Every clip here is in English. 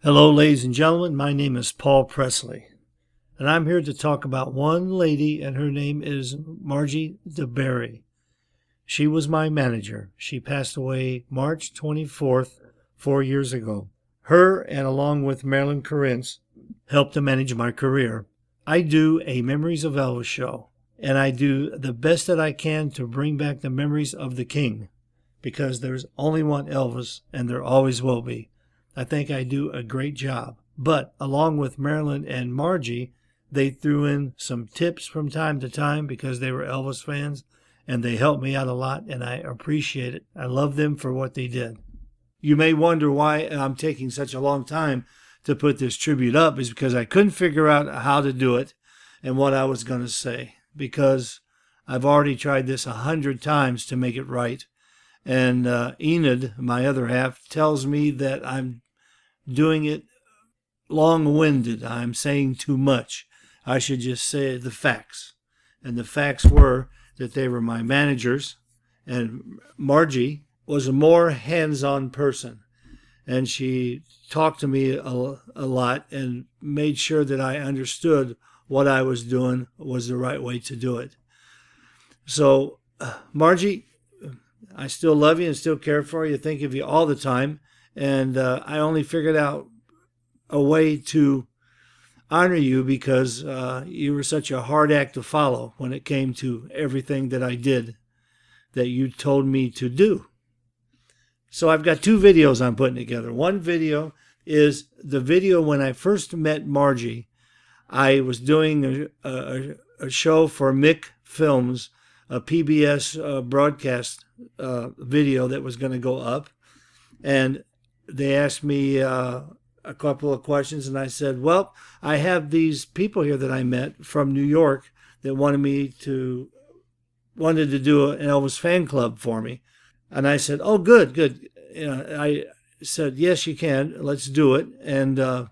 Hello, ladies and gentlemen. My name is Paul Presley, and I'm here to talk about one lady, and her name is Margie DiBari. She was my manager. She passed away March 24th, 4 years ago. Her, and along with MARILYN helped to manage my career. I do a Memories of Elvis show, and I do the best that I can to bring back the memories of the King, because there's only one Elvis, and there always will be. I think I do a great job. But along with MARILYN and Margie, they threw in some tips from time to time because they were Elvis fans, and they helped me out a lot, and I appreciate it. I love them for what they did. You may wonder why I'm taking such a long time to put this tribute up, is because I couldn't figure out how to do it and what I was going to say, because I've already tried this 100 times to make it right. And Enid, my other half, tells me that I'm doing it long-winded. I'm saying too much. I should just say the facts. And the facts were that they were my managers, and Margie was a more hands-on person. And she talked to me a lot and made sure that I understood what I was doing was the right way to do it. So, Margie, I still love you and still care for you, think of you all the time. And I only figured out a way to honor you because you were such a hard act to follow when it came to everything that I did that you told me to do. So I've got two videos I'm putting together. One video is the video when I first met Margie. I was doing a show for Mick Films, a PBS broadcast video that was going to go up. And they asked me a couple of questions, and I said, well, I have these people here that I met from New York that wanted to do an Elvis fan club for me. And I said, oh, good. I said, yes, you can. Let's do it. And I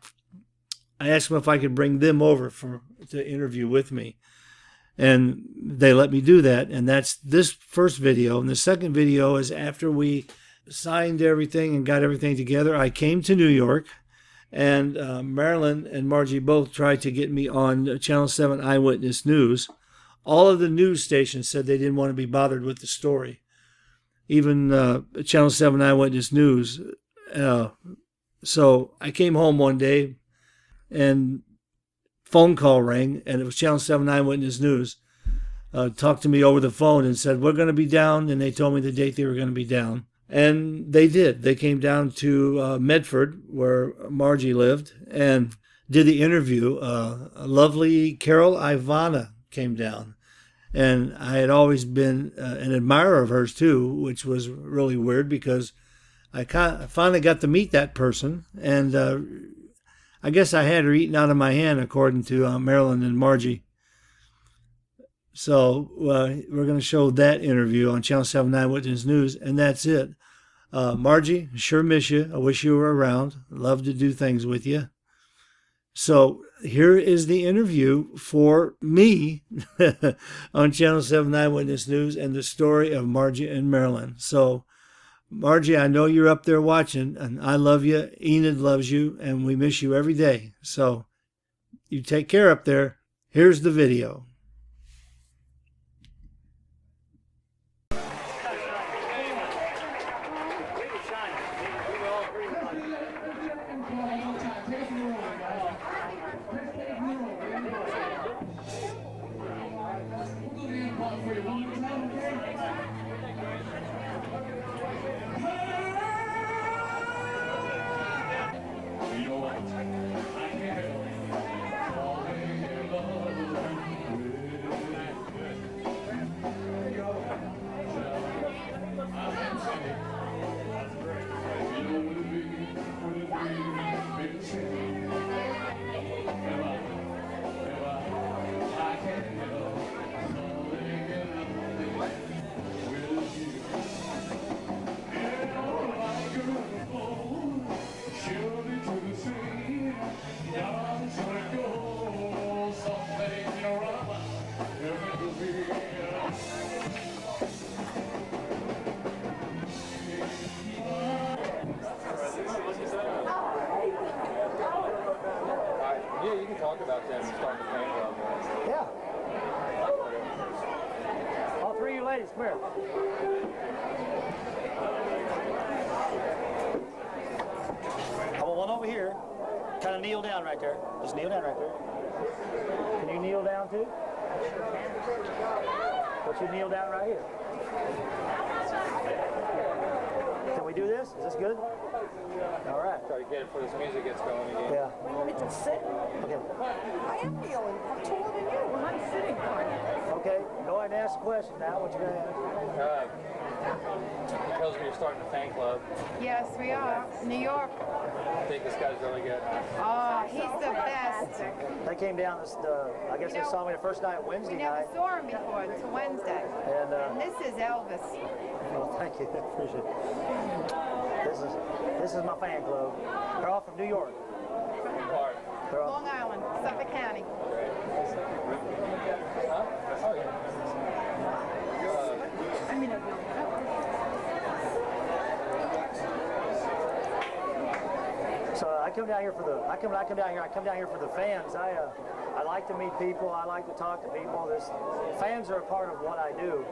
asked them if I could bring them over to interview with me. And they let me do that. And that's this first video. And the second video is after we signed everything and got everything together, I came to New York, and MARILYN and Margie both tried to get me on Channel 7 Eyewitness News. All of the news stations said they didn't want to be bothered with the story. Even Channel 7 Eyewitness News. So I came home one day, and phone call rang, and it was Channel 7 Eyewitness News. Talked to me over the phone and said, we're going to be down, and they told me the date they were going to be down. And they did. They came down to Medford, where Margie lived, and did the interview. A lovely Carol Ivana came down. And I had always been an admirer of hers, too, which was really weird because I finally got to meet that person. And I guess I had her eaten out of my hand, according to MARILYN and Margie. So we're going to show that interview on Channel 7 Eyewitness News, and that's it. Margie, sure miss you. I wish you were around. Love to do things with you. So here is the interview for me on Channel 7 Eyewitness News, and the story of Margie and MARILYN. So, Margie, I know you're up there watching, and I love you. Enid loves you, and we miss you every day. So you take care up there. Here's the video. talk about them starting the fan club. Yeah. All three of you ladies, come here. I want one over here. Kind of kneel down right there. Just kneel down right there. Can you kneel down too? But you kneel down right here. Can we do this? Is this good? All right. Try to get it before this music gets going again. Yeah. You want me to sit? Okay. I am kneeling. I'm taller than you. I'm sitting. Okay. Go ahead and ask a question now. What you gonna ask? He tells me you're starting a fan club. Yes, we are. New York. I think this guy's really good. Oh, he's the best. They came down this. I guess they saw me the first night Wednesday We never night. saw him before until Wednesday. And And this is Elvis. well, thank you. I appreciate it. This is my fan club. They're all from New York. Part. They're all, Long Island, Suffolk County. Huh? Oh, yeah. so I come down here for the. I come down here for the fans. I like to meet people. I like to talk to people. Fans are a part of what I do.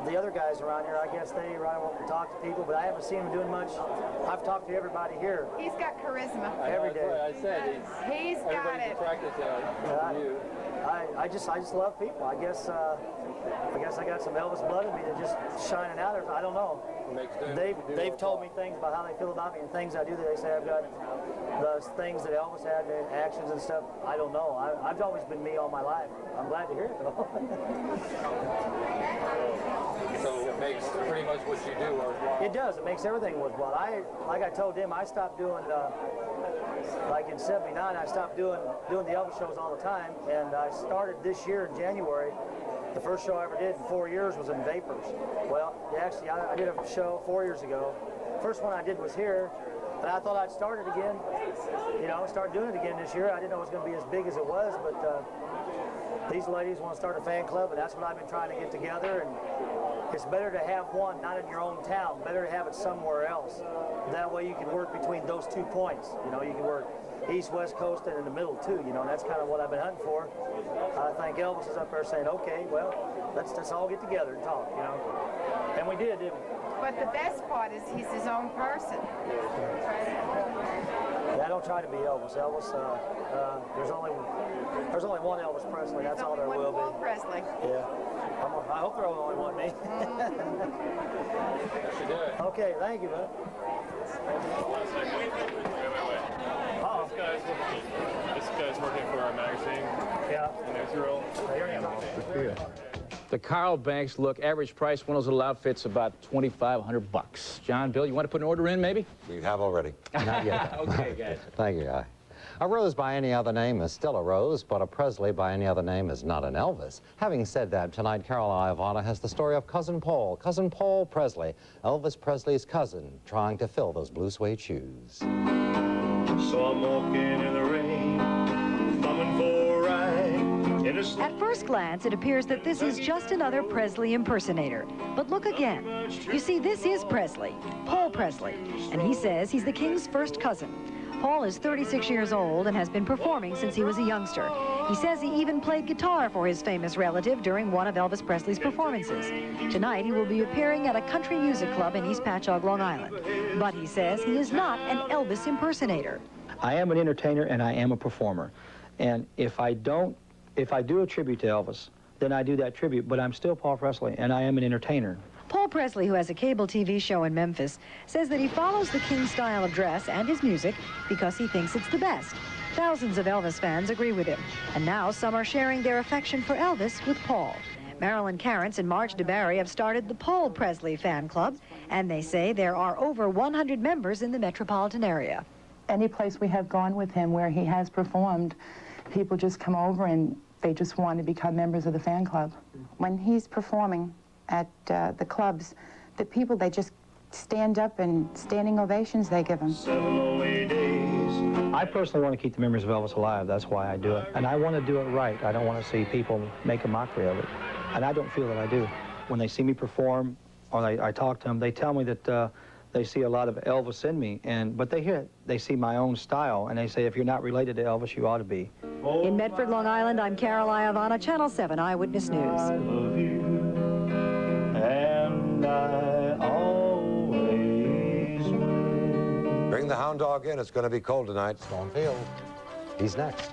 The other guys around here, I guess they want to talk to people, but I haven't seen them doing much. I've talked to everybody here. He's got charisma. Every day. I said He's got everybody's it. attracted to you. I just love people. I guess I got some Elvis blood in me that just shining out. I don't know. They've told me things about how they feel about me and things I do that they say I've got the things that Elvis had and actions and stuff. I don't know. I've always been me all my life. I'm glad to hear it though. So it makes pretty much what you do worthwhile. It does. It makes everything worthwhile. Like I told them, I stopped doing, like in '79, I stopped doing the Elvis shows all the time, and I started this year in January. The first show I ever did in 4 years was in Vapors. Well, actually, I did a show 4 years ago. First one I did was here, and I thought I'd start it again. You know, start doing it again this year. I didn't know it was going to be as big as it was, but these ladies want to start a fan club, and that's what I've been trying to get together. And it's better to have one not in your own town, better to have it somewhere else. That way you can work between those 2 points. You know, you can work east, west coast, and in the middle too. You know, and that's kind of what I've been hunting for. I think Elvis is up there saying, okay, well, let's all get together and talk, you know. And we did, didn't we? But the best part is he's his own person. Yeah, I don't try to be Elvis. Elvis, there's only one Elvis Presley. That's all there will Paul be. Presley. Yeah. I hope there only one me. Okay, thank you, man. Oh. This guy's working for our magazine. Yeah. In Israel. The Carl Banks look, average price, one of those little outfits, about $2,500. John, Bill, you want to put an order in, maybe? We have already. Not yet. Okay, guys. Thank you, Guy. A rose by any other name is still a rose, but a Presley by any other name is not an Elvis. Having said that, tonight Carol Iavana has the story of Cousin Paul Presley, Elvis Presley's cousin, trying to fill those blue suede shoes. So I'm walking in the rain, thumbing for a ride. At first glance, it appears that this is just another Presley impersonator. But look again. You see, this is Presley, Paul Presley, and he says he's the king's first cousin. Paul is 36 years old and has been performing since he was a youngster. He says he even played guitar for his famous relative during one of Elvis Presley's performances. Tonight, he will be appearing at a country music club in East Patchogue, Long Island. But he says he is not an Elvis impersonator. I am an entertainer and I am a performer. And if I do a tribute to Elvis, then I do that tribute, but I'm still Paul Presley and I am an entertainer. Paul Presley, who has a cable TV show in Memphis, says that he follows the King's style of dress and his music because he thinks it's the best. Thousands of Elvis fans agree with him. And now some are sharing their affection for Elvis with Paul. MARILYN, CARENTZ and Margie DiBari have started the Paul Presley fan club, and they say there are over 100 members in the metropolitan area. Any place we have gone with him where he has performed, people just come over and they just want to become members of the fan club. When he's performing at the clubs, the people, they just stand up and standing ovations they give him. I personally want to keep the memories of Elvis alive. That's why I do it. And I want to do it right. I don't want to see people make a mockery of it. And I don't feel that I do. When they see me perform or I talk to them, they tell me that they see a lot of Elvis in me, but they see my own style, and they say, if you're not related to Elvis, you ought to be. In Medford, Long Island, I'm Carol Iavana, Channel 7 Eyewitness News. I love you, and I always will. Bring the hound dog in. It's going to be cold tonight. Stormfield. He's next.